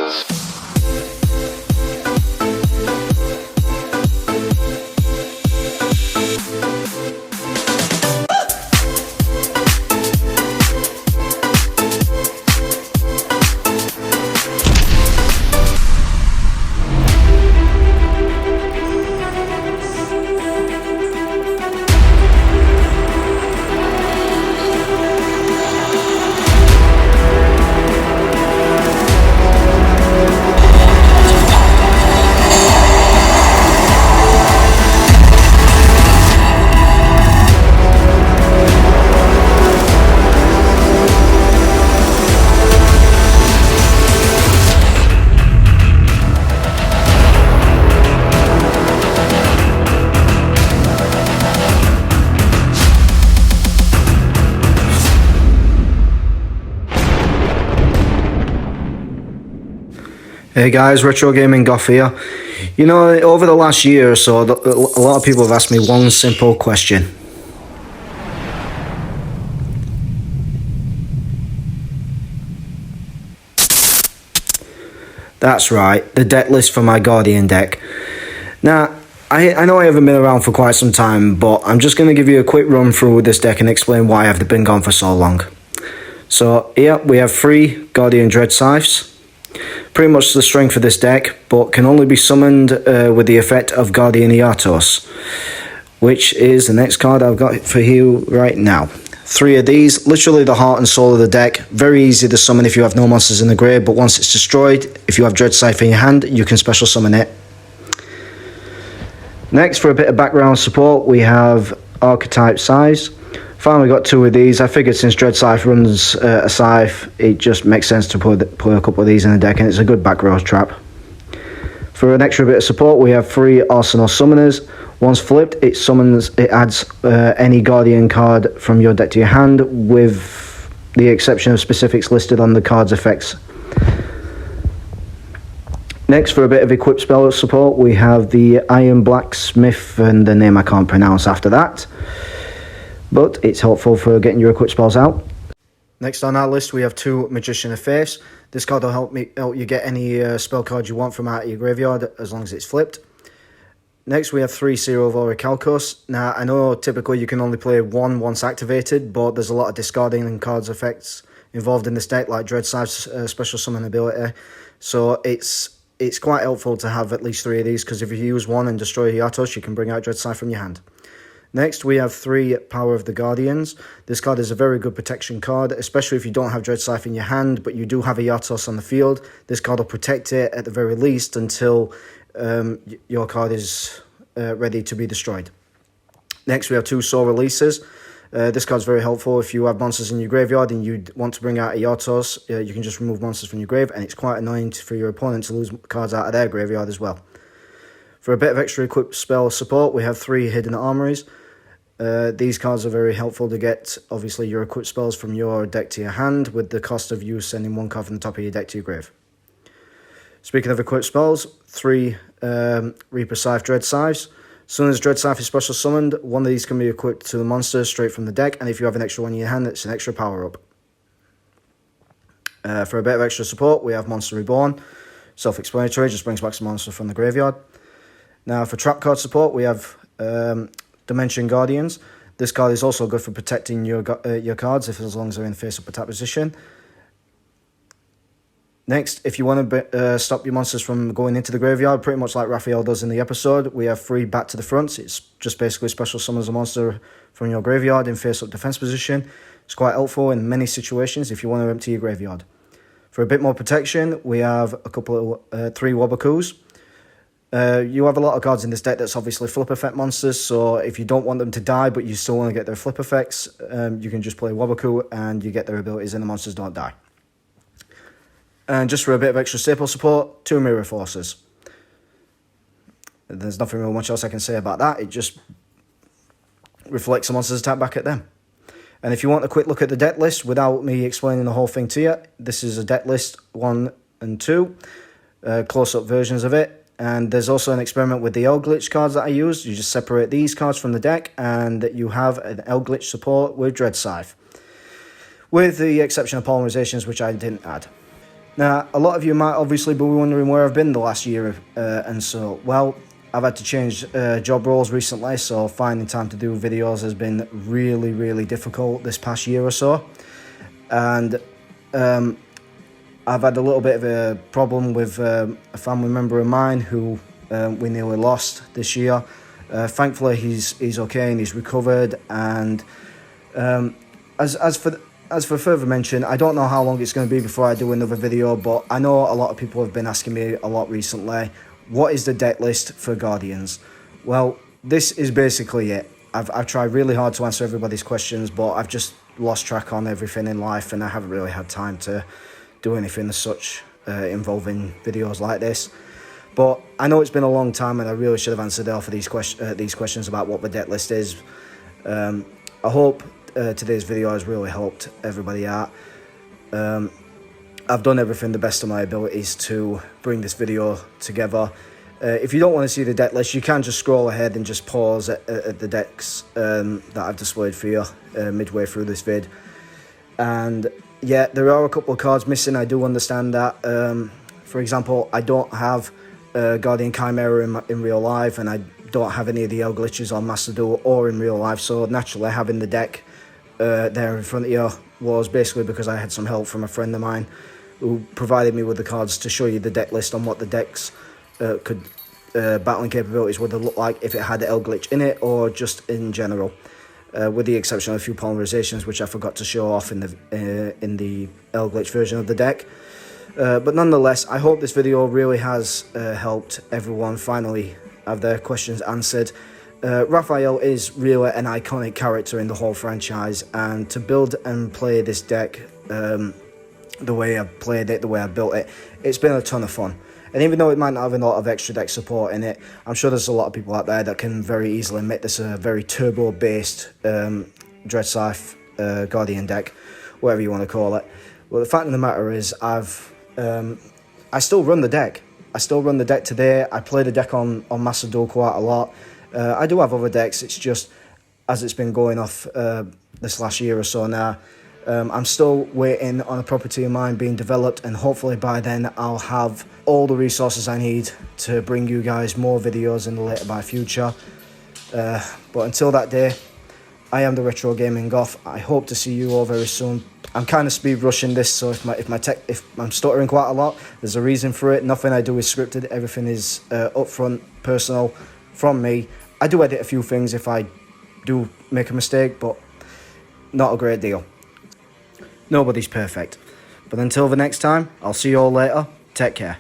Brothers. Hey guys, Retro Gaming Goff here. You know, over the last year or so, a lot of people have asked me one simple question. That's right, the deck list for my Guardian deck. Now, I know I haven't been around for quite some time, but I'm just going to give you a quick run through with this deck and explain why I've been gone for so long. So, here we have 3 Guardian Dread Scythes. Pretty much the strength of this deck, but can only be summoned with the effect of Guardian Yugioh, which is the next card I've got for you right now. 3 of these, literally the heart and soul of the deck. Very easy to summon if you have no monsters in the grave, but once it's destroyed, if you have Dread Scythe in your hand, you can special summon it. Next, for a bit of background support, we have Archetype Scythes. Finally got 2 of these. I figured since Dread Scythe runs a Scythe, it just makes sense to put a couple of these in the deck, and it's a good back row trap. For an extra bit of support, we have 3 Arsenal Summoners. Once flipped, it adds any Guardian card from your deck to your hand, with the exception of specifics listed on the card's effects. Next, for a bit of equipped spell support, we have the Iron Blacksmith, and the name I can't pronounce after that, but it's helpful for getting your equipped spells out. Next on our list, we have 2 Magician of Faiths. This card will help you get any spell card you want from out of your graveyard, as long as it's flipped. Next, we have 3 Zero of Orichalcos. Now, I know typically you can only play 1 once activated, but there's a lot of discarding and cards effects involved in this deck, like Dread Scythe's special summon ability. So it's quite helpful to have at least 3 of these, because if you use 1 and destroy Yugioh, you can bring out Dread Scythe from your hand. Next, we have 3 Power of the Guardians. This card is a very good protection card, especially if you don't have Dread Scythe in your hand, but you do have a Yugioh on the field. This card will protect it at the very least until your card is ready to be destroyed. Next, we have 2 Soul Releases. This card's very helpful if you have monsters in your graveyard and you want to bring out a Yugioh. You can just remove monsters from your grave, and it's quite annoying for your opponent to lose cards out of their graveyard as well. For a bit of extra equipped spell support, we have 3 Hidden Armories. These cards are very helpful to get, obviously, your equipped spells from your deck to your hand, with the cost of you sending 1 card from the top of your deck to your grave. Speaking of equipped spells, 3 Reaper Scythe Dread Scythes. As soon as Dread Scythe is special summoned, 1 of these can be equipped to the monster straight from the deck, and if you have an extra 1 in your hand, it's an extra power up. For a bit of extra support, we have Monster Reborn. Self-explanatory, just brings back some monsters from the graveyard. Now, for trap card support, we have Dimension Guardians. This card is also good for protecting your cards, as long as they're in face-up attack position. Next, if you want to stop your monsters from going into the graveyard, pretty much like Raphael does in the episode, we have 3 Back to the Front. It's just basically special summons a monster from your graveyard in face-up defense position. It's quite helpful in many situations if you want to empty your graveyard. For a bit more protection, we have a couple of 3 Wabakus. You have a lot of cards in this deck that's obviously flip effect monsters, so if you don't want them to die but you still want to get their flip effects, you can just play Wabaku and you get their abilities and the monsters don't die. And just for a bit of extra staple support, 2 Mirror Forces. There's nothing real much else I can say about that. It just reflects the monster's attack back at them. And if you want a quick look at the deck list without me explaining the whole thing to you, this is a deck list 1 and 2, close-up versions of it. And there's also an experiment with the L-Glitch cards that I used. You just separate these cards from the deck, and you have an L-Glitch support with Dread Scythe, with the exception of polymerizations, which I didn't add. Now, a lot of you might obviously be wondering where I've been the last year and so. Well, I've had to change job roles recently, so finding time to do videos has been really, really difficult this past year or so. And I've had a little bit of a problem with a family member of mine who we nearly lost this year. Thankfully, he's okay and he's recovered. And as for further mention, I don't know how long it's going to be before I do another video, but I know a lot of people have been asking me a lot recently, what is the deck list for Guardians? Well, this is basically it. I've tried really hard to answer everybody's questions, but I've just lost track on everything in life, and I haven't really had time to do anything as such involving videos like this. But I know it's been a long time, and I really should have answered all of these questions about what the deck list is. I hope today's video has really helped everybody out. I've done everything the best of my abilities to bring this video together. If you don't want to see the deck list, you can just scroll ahead and just pause at the decks that I've displayed for you midway through this vid. And yeah, there are a couple of cards missing, I do understand that. For example, I don't have Guardian Chimera in real life, and I don't have any of the L glitches on Master Duel or in real life, so naturally having the deck there in front of you was basically because I had some help from a friend of mine who provided me with the cards to show you the deck list on what the decks battling capabilities would have looked like if it had the L glitch in it or just in general, with the exception of a few polymerizations which I forgot to show off in the L glitch version of the deck. But nonetheless, I hope this video really has helped everyone finally have their questions answered. Raphael is really an iconic character in the whole franchise, and to build and play this deck the way I've played it, the way I built it, it's been a ton of fun. And even though it might not have a lot of extra deck support in it, I'm sure there's a lot of people out there that can very easily make this a very turbo-based Dread Scythe Guardian deck, whatever you want to call it. Well, the fact of the matter is, I still run the deck. I still run the deck today. I play the deck on Master Duel quite a lot. I do have other decks, it's just, as it's been going off this last year or so now, I'm still waiting on a property of mine being developed, and hopefully by then I'll have all the resources I need to bring you guys more videos in the later by future. But until that day, I am the Retro Gaming Goth. I hope to see you all very soon. I'm kind of speed rushing this, so if I'm stuttering quite a lot, there's a reason for it. Nothing I do is scripted. Everything is upfront, personal, from me. I do edit a few things if I do make a mistake, but not a great deal. Nobody's perfect. But until the next time, I'll see you all later. Take care.